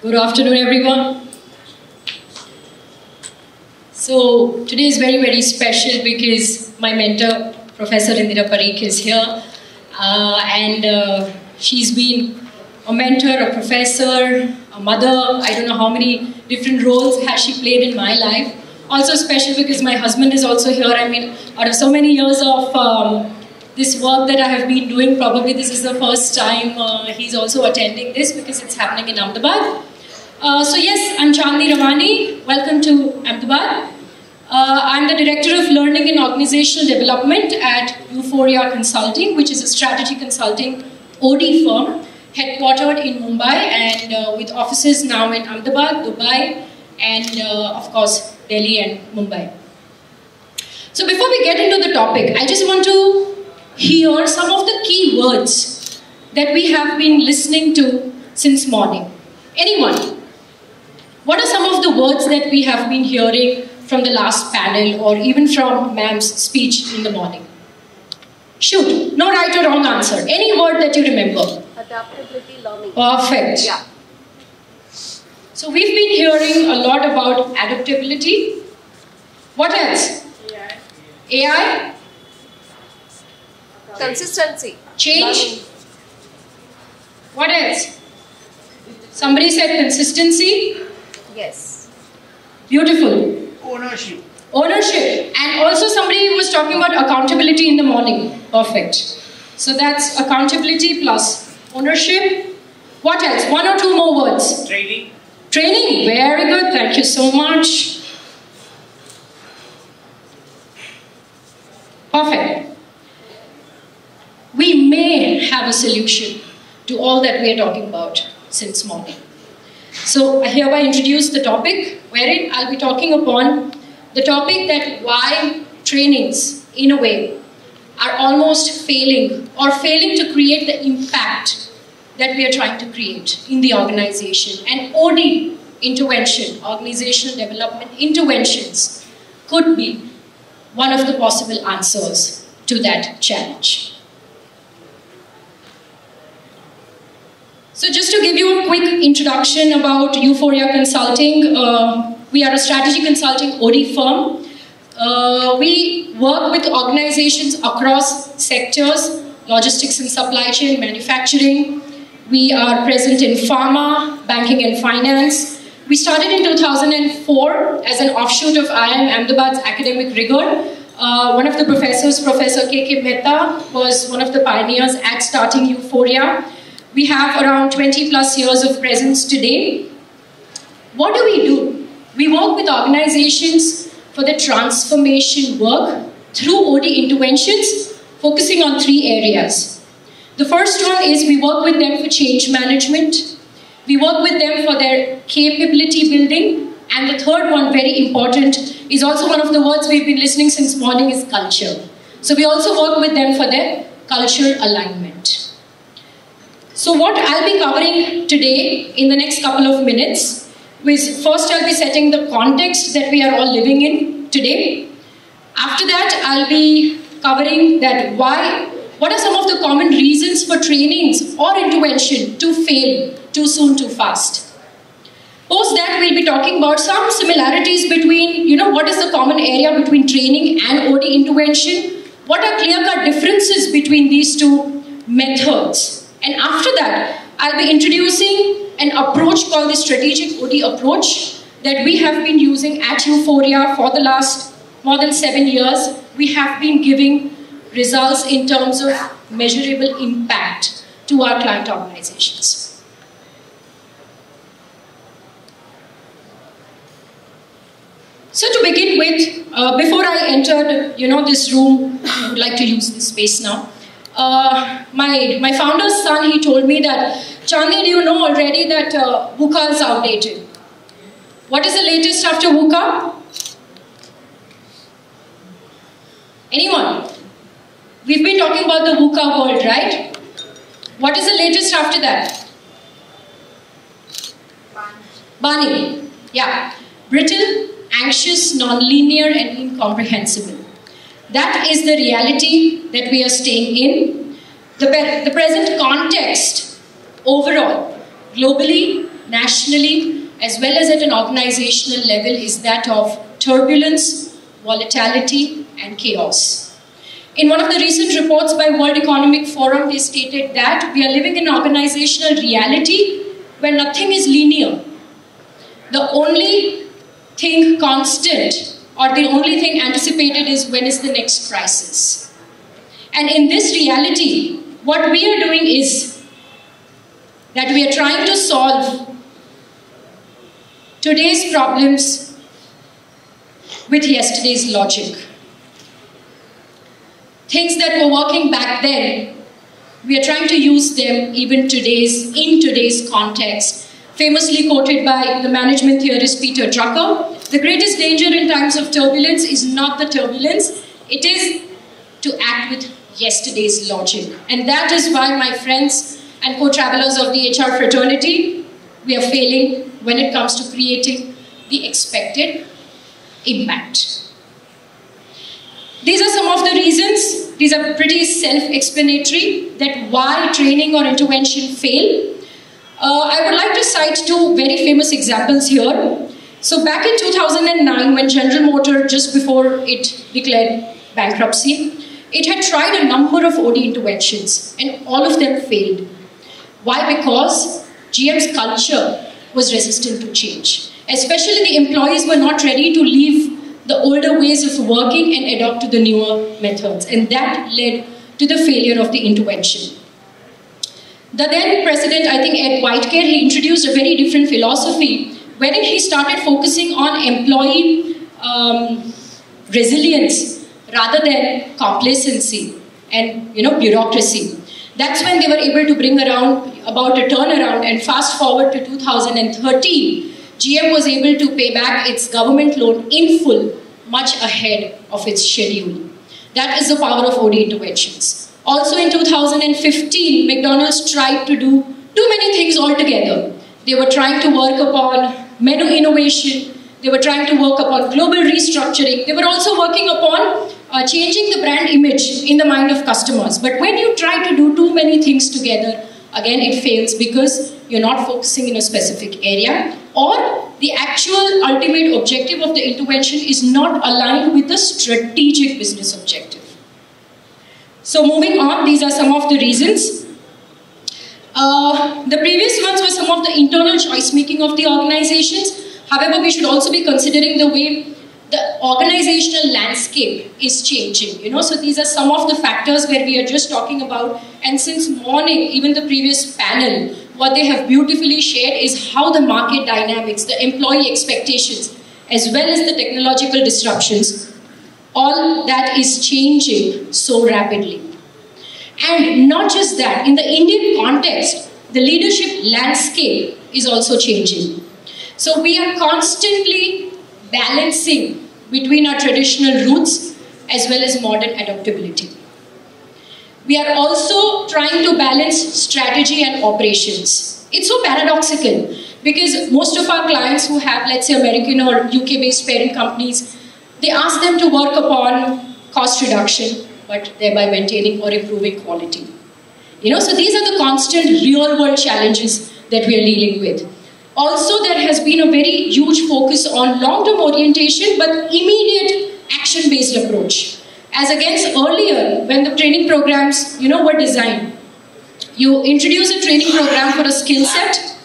Good afternoon, everyone. So today is very, very special because my mentor, Professor Indira Parikh, is here. She's been a mentor, a professor, a mother. I don't know how many different roles has she played in my life. Also special because my husband is also here. I mean, out of so many years of this work that I have been doing, probably this is the first time he's also attending this because it's happening in Ahmedabad. So yes, I'm Chandni Ravani. Welcome to Ahmedabad. I'm the Director of Learning and Organizational Development at Euphoria Consulting, which is a strategy consulting OD firm headquartered in Mumbai and with offices now in Ahmedabad, Dubai, and of course Delhi and Mumbai. So before we get into the topic, I just want to hear some of the key words that we have been listening to since morning. Anyone? What are some of the words that we have been hearing from the last panel or even from ma'am's speech in the morning? Shoot, no right or wrong answer. Any word that you remember? Adaptability, learning. Perfect. Yeah. So we've been hearing a lot about adaptability. What else? AI? Consistency. Change? Learning. What else? Somebody said consistency? Yes. Beautiful. Ownership. Ownership. And also somebody was talking about accountability in the morning. Perfect. So that's accountability plus ownership. What else? One or two more words. Training. Training. Very good. Thank you so much. Perfect. We may have a solution to all that we are talking about since morning. So I hereby introduce the topic wherein I'll be talking upon the topic that why trainings, in a way, are almost failing or failing to create the impact that we are trying to create in the organization. And OD intervention, organizational development interventions, could be one of the possible answers to that challenge. So just to give you a quick introduction about Euphoria Consulting, we are a strategy consulting OD firm. We work with organizations across sectors, logistics and supply chain, manufacturing. We are present in pharma, banking and finance. We started in 2004 as an offshoot of IIM Ahmedabad's academic rigor. One of the professors, Professor K.K. Mehta, was one of the pioneers at starting Euphoria. We have around 20 plus years of presence today. What do? We work with organizations for the transformation work through OD interventions, focusing on three areas. The first one is we work with them for change management. We work with them for their capability building. And the third one, very important, is also one of the words we've been listening since morning, is culture. So we also work with them for their cultural alignment. So what I'll be covering today in the next couple of minutes is, first I'll be setting the context that we are all living in today. After that, I'll be covering that what are some of the common reasons for trainings or intervention to fail too soon, too fast. Post that, we'll be talking about some similarities between, what is the common area between training and OD intervention? What are clear-cut differences between these two methods? And after that, I'll be introducing an approach called the strategic OD approach that we have been using at Euphoria for the last more than 7 years. We have been giving results in terms of measurable impact to our client organizations. So to begin with, before I entered, this room, I would like to use this space now. My founder's son, he told me that, Chandni, do you know already that VUCA is outdated? What is the latest after VUCA? Anyone? We've been talking about the VUCA world, right? What is the latest after that? Bani. Yeah. Brittle, anxious, non-linear and incomprehensible. That is the reality that we are staying in. The present context overall, globally nationally, as well as at an organizational level, is that of turbulence, volatility, and chaos. In one of the recent reports by World Economic Forum, they stated that we are living in an organizational reality where nothing is linear. The only thing constant or the only thing anticipated is when is the next crisis. And in this reality, what we are doing is that we are trying to solve today's problems with yesterday's logic. Things that were working back then, we are trying to use them even in today's context. Famously quoted by the management theorist Peter Drucker, the greatest danger in times of turbulence is not the turbulence, it is to act with yesterday's logic. And that is why, my friends and co-travelers of the HR fraternity, we are failing when it comes to creating the expected impact. These are some of the reasons, these are pretty self-explanatory, that why training or intervention fail. I would like to cite two very famous examples here. So back in 2009, when General Motors, just before it declared bankruptcy, it had tried a number of OD interventions and all of them failed. Why? Because GM's culture was resistant to change. Especially the employees were not ready to leave the older ways of working and adopt to the newer methods. And that led to the failure of the intervention. The then president, I think Ed Whitecare, he introduced a very different philosophy wherein he started focusing on employee resilience rather than complacency and bureaucracy. That's when they were able to bring about a turnaround, and fast forward to 2013, GM was able to pay back its government loan in full, much ahead of its schedule. That is the power of OD interventions. Also in 2015, McDonald's tried to do too many things altogether. They were trying to work upon menu innovation, they were trying to work upon global restructuring, they were also working upon changing the brand image in the mind of customers. But when you try to do too many things together, again it fails because you're not focusing in a specific area, or the actual ultimate objective of the intervention is not aligned with the strategic business objective. So moving on, these are some of the reasons. The previous ones were some of the internal choice making of the organizations. However, we should also be considering the way the organizational landscape is changing. So these are some of the factors where we are just talking about. And since morning, even the previous panel, what they have beautifully shared is how the market dynamics, the employee expectations, as well as the technological disruptions, all that is changing so rapidly. And not just that, in the Indian context, the leadership landscape is also changing. So we are constantly balancing between our traditional roots as well as modern adaptability. We are also trying to balance strategy and operations. It's so paradoxical because most of our clients who have, let's say, American or UK-based parent companies, they ask them to work upon cost reduction, but thereby maintaining or improving quality. So these are the constant real-world challenges that we are dealing with. Also, there has been a very huge focus on long-term orientation, but immediate action-based approach. As against earlier, when the training programs, were designed. You introduce a training program for a skill set,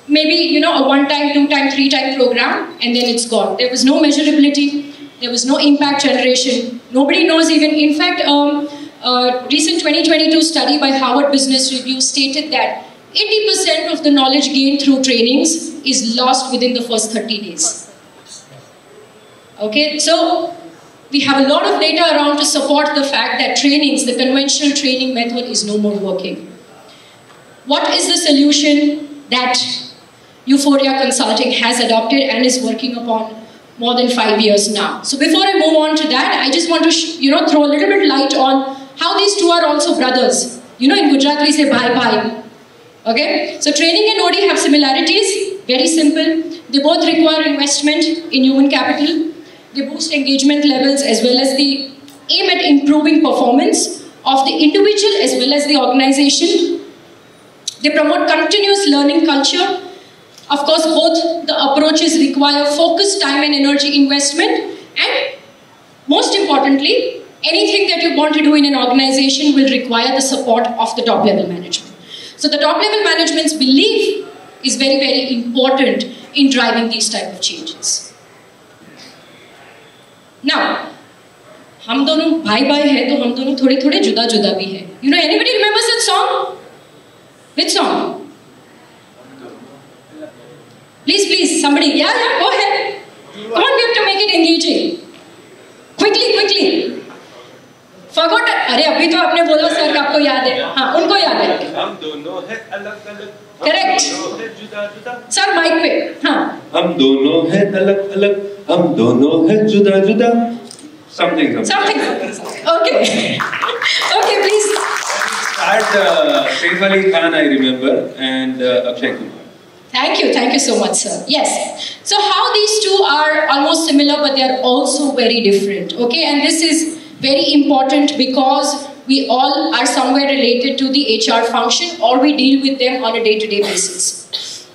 maybe, a one-time, two-time, three-time program, and then it's gone. There was no measurability, there was no impact generation. Nobody knows even, in fact, a recent 2022 study by Harvard Business Review stated that 80% of the knowledge gained through trainings is lost within the first 30 days. Okay, so we have a lot of data around to support the fact that trainings, the conventional training method is no more working. What is the solution that Euphoria Consulting has adopted and is working upon more than 5 years now? So before I move on to that, I just want to throw a little bit light on how these two are also brothers. In Gujarat we say bye-bye. Okay, so training and OD have similarities, very simple. They both require investment in human capital. They boost engagement levels as well as the aim at improving performance of the individual as well as the organization. They promote continuous learning culture. Of course, both the approaches require focused time and energy investment, and most importantly, anything that you want to do in an organization will require the support of the top level management. So the top level management's belief is very, very important in driving these type of changes. Now, हम दोनों भाई भाई हैं तो हम दोनों थोड़े थोड़े जुदा जुदा भी हैं. You know, anybody remembers that song? Which song? Please, somebody. Yeah, go ahead. Come on, we have to make it engaging. Quickly. Forgot. अरे अभी तो आपने बोला सर आपको याद है. हाँ, उनको याद है. हम दोनों हैं अलग अलग. Correct. सर माइक पे. हाँ. हम दोनों हैं अलग अलग. हम दोनों हैं जुदा जुदा. Something. Okay, please. Saif Ali Khan, I remember, and Akshay Kumar. Thank you so much, sir. Yes. So how these two are almost similar, but they are also very different. Okay, and this is very important because we all are somewhere related to the HR function, or we deal with them on a day-to-day basis.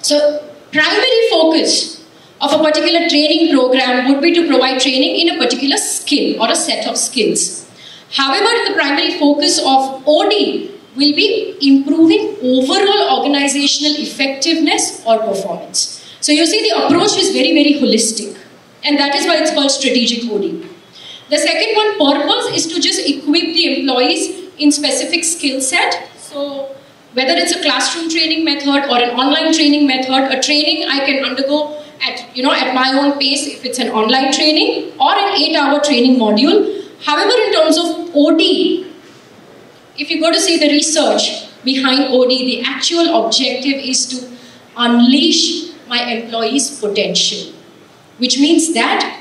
So primary focus of a particular training program would be to provide training in a particular skill or a set of skills. However, the primary focus of OD will be improving overall organizational effectiveness or performance. So you see, the approach is very, very holistic, and that is why it's called strategic OD. The second one, purpose, is to just equip the employees in specific skill set. So whether it's a classroom training method or an online training method, a training I can undergo at my own pace if it's an online training, or an 8-hour training module. However, in terms of OD, if you go to see the research behind OD, the actual objective is to unleash my employees' potential, which means that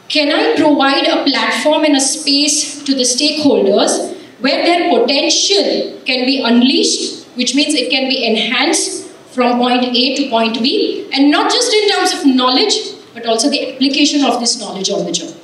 can I provide a platform and a space to the stakeholders where their potential can be unleashed, which means it can be enhanced from point A to point B, and not just in terms of knowledge, but also the application of this knowledge on the job.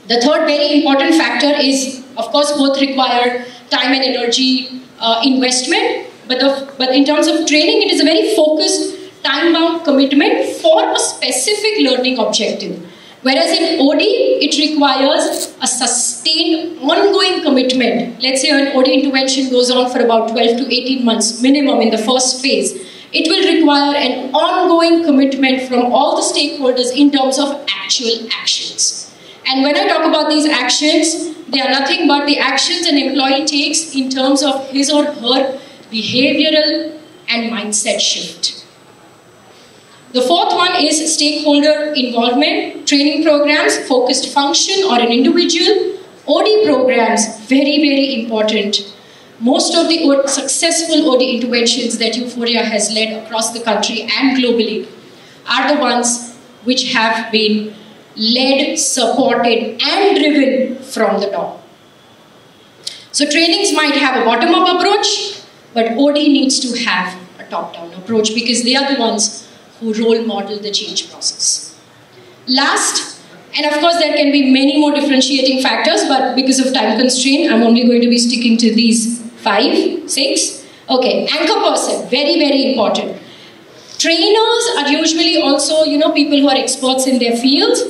The third very important factor is, of course, both require time and energy investment, but in terms of training, it is a very focused, time-bound commitment for a specific learning objective. Whereas in OD, it requires a sustained, ongoing commitment. Let's say an OD intervention goes on for about 12 to 18 months minimum in the first phase. It will require an ongoing commitment from all the stakeholders in terms of actual actions. And when I talk about these actions, they are nothing but the actions an employee takes in terms of his or her behavioral and mindset shift. The fourth one is stakeholder involvement, training programs, focused function or an individual. OD programs, very, very important. Most of the successful OD interventions that Euphoria has led across the country and globally are the ones which have been led, supported and driven from the top. So trainings might have a bottom-up approach, but OD needs to have a top-down approach because they are the ones who role model the change process. Last, and of course there can be many more differentiating factors, but because of time constraint, I'm only going to be sticking to these 5, 6. Okay, anchor person, very, very important. Trainers are usually also, people who are experts in their fields,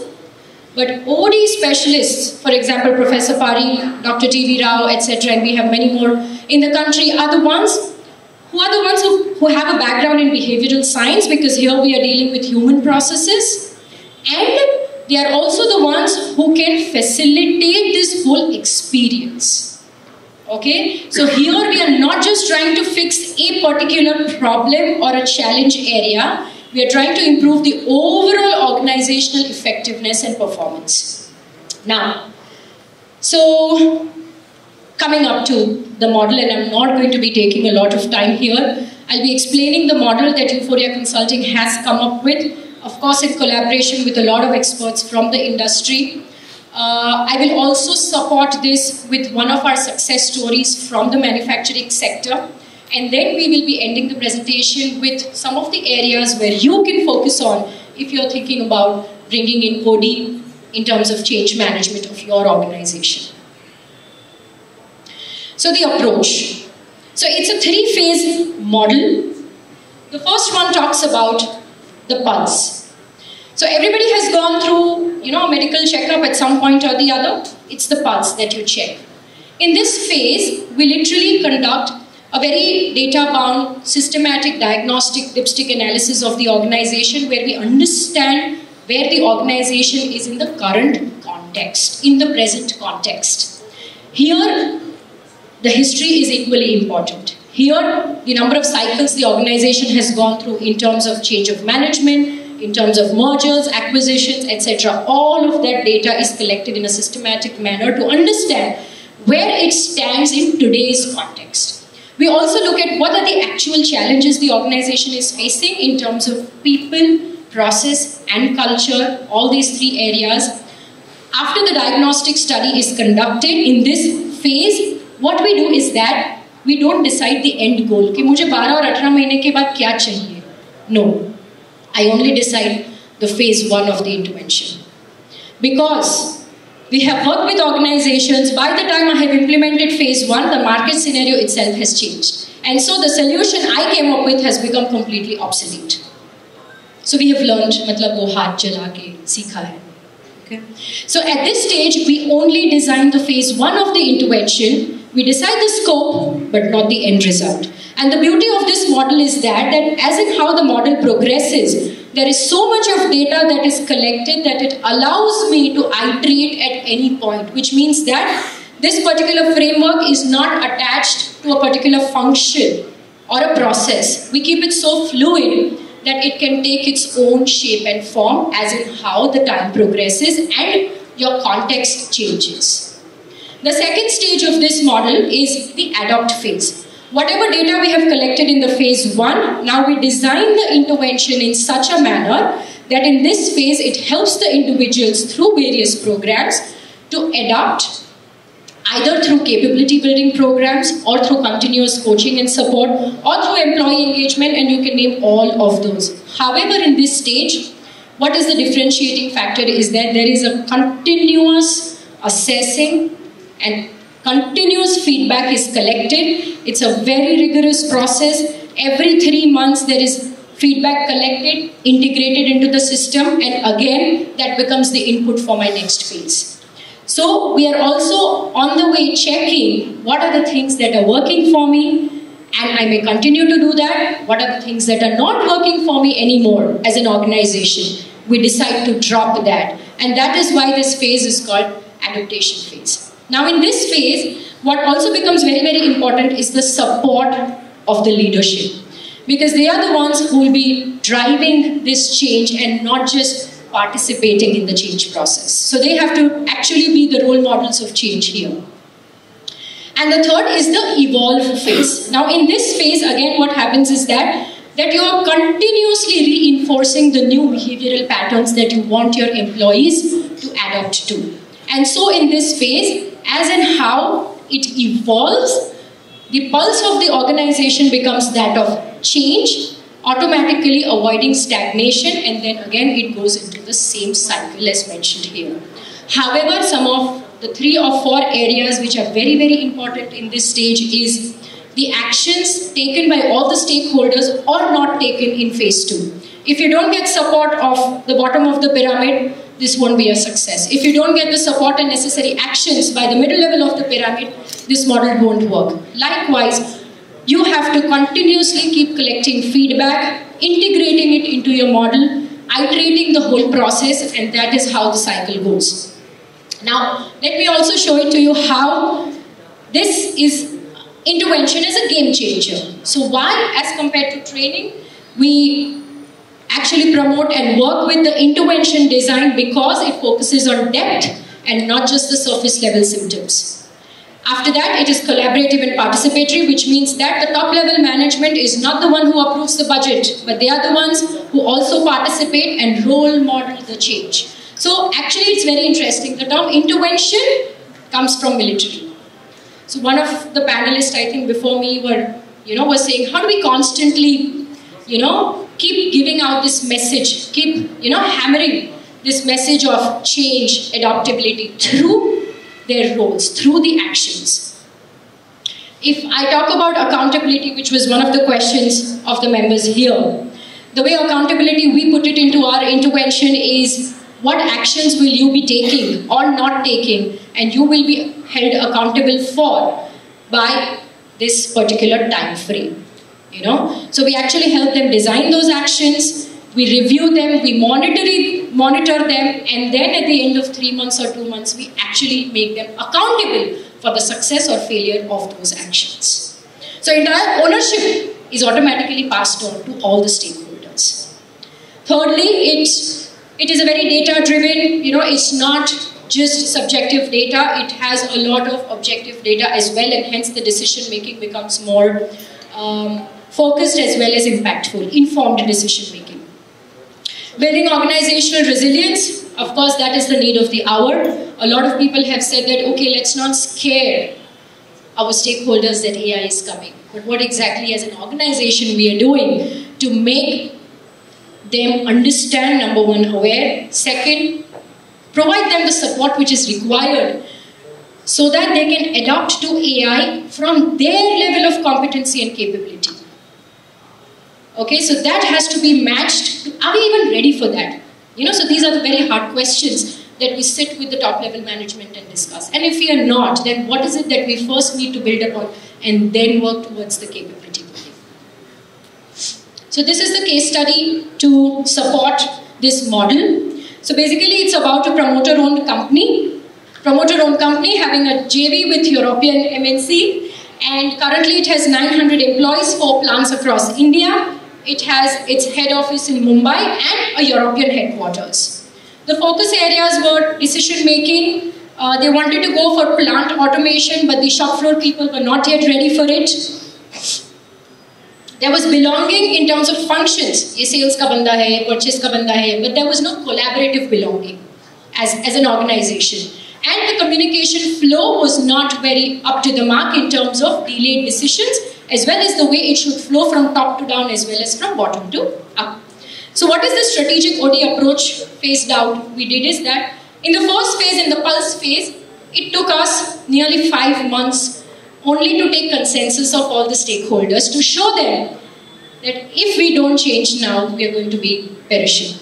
but OD specialists, for example, Professor Pari, Dr. T.V. Rao, etc., and we have many more in the country, are the ones who have a background in behavioral science, because here we are dealing with human processes, and they are also the ones who can facilitate this whole experience. Okay, so here we are not just trying to fix a particular problem or a challenge area, we are trying to improve the overall organizational effectiveness and performance. Now, so coming up to the model, and I'm not going to be taking a lot of time here. I'll be explaining the model that Euphoria Consulting has come up with, of course in collaboration with a lot of experts from the industry. I will also support this with one of our success stories from the manufacturing sector, and then we will be ending the presentation with some of the areas where you can focus on if you're thinking about bringing in OD in terms of change management of your organization. So the approach. So it's a 3-phase model. The first one talks about the pulse. So everybody has gone through, a medical checkup at some point or the other. It's the pulse that you check. In this phase, we literally conduct a very data-bound, systematic diagnostic dipstick analysis of the organization where we understand where the organization is in the current context, in the present context. Here, the history is equally important. Here, the number of cycles the organization has gone through in terms of change of management, in terms of mergers, acquisitions, etc. All of that data is collected in a systematic manner to understand where it stands in today's context. We also look at what are the actual challenges the organization is facing in terms of people, process, and culture, all these three areas. After the diagnostic study is conducted, in this phase, what we do is that we don't decide the end goal. कि मुझे 12 और 18 महीने के बाद क्या चाहिए? No. I only decide the phase 1 of the intervention. Because we have worked with organizations, by the time I have implemented phase 1, the market scenario itself has changed. And so the solution I came up with has become completely obsolete. So we have learned, मतलब वो हाथ चला के सीखा है. Okay. So at this stage, we only design the phase 1 of the intervention. We decide the scope, but not the end result. And the beauty of this model is that as in how the model progresses, there is so much of data that is collected that it allows me to iterate at any point, which means that this particular framework is not attached to a particular function or a process. We keep it so fluid that it can take its own shape and form as in how the time progresses and your context changes. The second stage of this model is the adopt phase. Whatever data we have collected in the phase 1, now we design the intervention in such a manner that in this phase it helps the individuals through various programs to adopt either through capability building programs or through continuous coaching and support or through employee engagement, and you can name all of those. However, in this stage, what is the differentiating factor is that there is a continuous assessing and continuous feedback is collected. It's a very rigorous process. Every 3 months there is feedback collected, integrated into the system, and again that becomes the input for my next phase. So we are also on the way checking what are the things that are working for me, and I may continue to do that. What are the things that are not working for me anymore as an organization? We decide to drop that, and that is why this phase is called adaptation phase. Now in this phase, what also becomes very, very important is the support of the leadership, because they are the ones who will be driving this change and not just participating in the change process. So they have to actually be the role models of change here. And the third is the evolve phase. Now in this phase, again, what happens is that you are continuously reinforcing the new behavioral patterns that you want your employees to adapt to. And so in this phase, as in how it evolves, the pulse of the organization becomes that of change, automatically avoiding stagnation, and then again it goes into the same cycle as mentioned here. However, some of the 3 or 4 areas which are very, very important in this stage is the actions taken by all the stakeholders or not taken in phase 2. If you don't get support of the bottom of the pyramid, this won't be a success. If you don't get the support and necessary actions by the middle level of the pyramid, this model won't work. Likewise, you have to continuously keep collecting feedback, integrating it into your model, iterating the whole process, and that is how the cycle goes. Now, let me also show it to you how this intervention is a game changer. So why, as compared to training, we actually promote and work with the intervention design? Because it focuses on depth and not just the surface level symptoms. After that, it is collaborative and participatory, which means that the top level management is not the one who approves the budget, but they are the ones who also participate and role model the change. So actually it's very interesting. The term intervention comes from military. So one of the panelists, I think before me, was saying, how do we constantly, keep giving out this message, keep, hammering this message of change, adaptability through their roles, through the actions. if I talk about accountability, which was one of the questions of the members here, the way accountability we put it into our intervention is what actions will you be taking or not taking, and you will be held accountable for by this particular time frame. So we actually help them design those actions, we review them, we monitor them, and then at the end of 3 months or 2 months, we actually make them accountable for the success or failure of those actions. So entire ownership is automatically passed on to all the stakeholders. Thirdly, it is a very data-driven, it's not just subjective data, it has a lot of objective data as well, and hence the decision-making becomes more focused as well as impactful, informed decision-making. Building organizational resilience, of course, that is the need of the hour. A lot of people have said that, okay, let's not scare our stakeholders that AI is coming. But what exactly as an organization we are doing to make them understand, number one, aware, second, provide them the support which is required so that they can adapt to AI from their level of competency and capability. Okay, so that has to be matched. Are we even ready for that? So these are the very hard questions that we sit with the top level management and discuss. And if we are not, then what is it that we first need to build upon and then work towards the capability building? So this is the case study to support this model. So basically it's about a promoter-owned company. Promoter-owned company having a JV with European MNC, and currently it has 900 employees, 4 plants across India. It has its head office in Mumbai and a European headquarters. The focus areas were decision making. They wanted to go for plant automation, but the shop floor people were not yet ready for it. There was belonging in terms of functions. Ye sales ka banda hai, ye purchase ka banda hai, but there was no collaborative belonging as an organization. And the communication flow was not very up to the mark in terms of delayed decisions, as well as the way it should flow from top to down as well as from bottom to up. So what is the strategic OD approach phased out? We did is that in the first phase, in the pulse phase, it took us nearly 5 months only to take consensus of all the stakeholders to show them that if we don't change now, we are going to be perishing.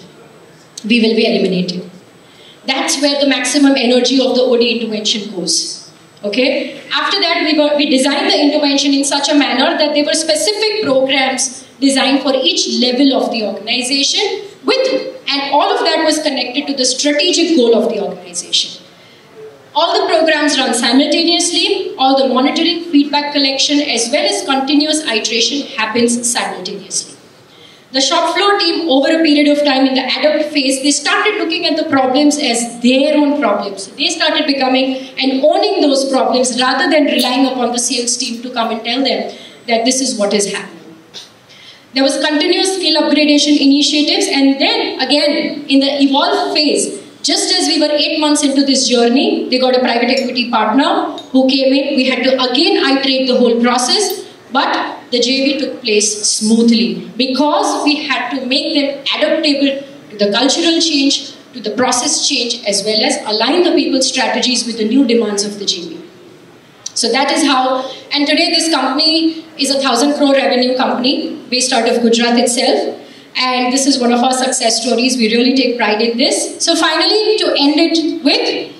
We will be eliminated. That's where the maximum energy of the OD intervention goes. Okay? After that, we designed the intervention in such a manner that there were specific programs designed for each level of the organization and all of that was connected to the strategic goal of the organization. All the programs run simultaneously, all the monitoring, feedback collection as well as continuous iteration happens simultaneously. The shop floor team, over a period of time in the adapt phase, they started looking at the problems as their own problems. They started becoming and owning those problems rather than relying upon the sales team to come and tell them that this is what is happening. There was continuous skill upgradation initiatives, and then again in the evolve phase, just as we were 8 months into this journey, they got a private equity partner who came in. We had to again iterate the whole process, but the JV took place smoothly because we had to make them adaptable to the cultural change, to the process change, as well as align the people's strategies with the new demands of the JV. So that is how, and today this company is a 1,000 crore revenue company based out of Gujarat itself. And this is one of our success stories. We really take pride in this. So finally, to end it with,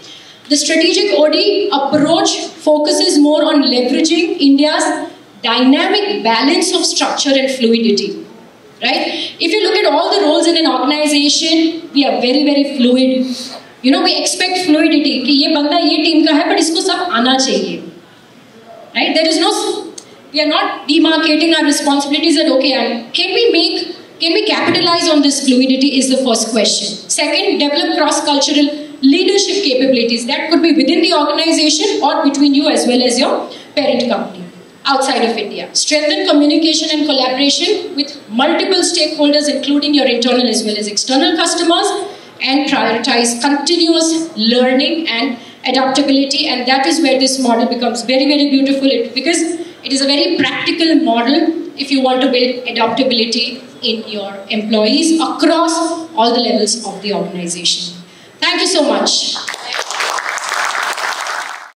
the strategic OD approach focuses more on leveraging India's dynamic balance of structure and fluidity, right? If you look at all the roles in an organization, we are very, very fluid. We expect fluidity. कि ये बंदा ये team का है, but इसको सब आना चाहिए, right? There is no, we are not demarcating our responsibilities that okay, can we capitalize on this fluidity is the first question. Second, develop cross-cultural leadership capabilities. That could be within the organization or between you as well as your parent company outside of India. Strengthen communication and collaboration with multiple stakeholders, including your internal as well as external customers, and prioritize continuous learning and adaptability. And that is where this model becomes very, very beautiful because it is a very practical model if you want to build adaptability in your employees across all the levels of the organization. Thank you so much.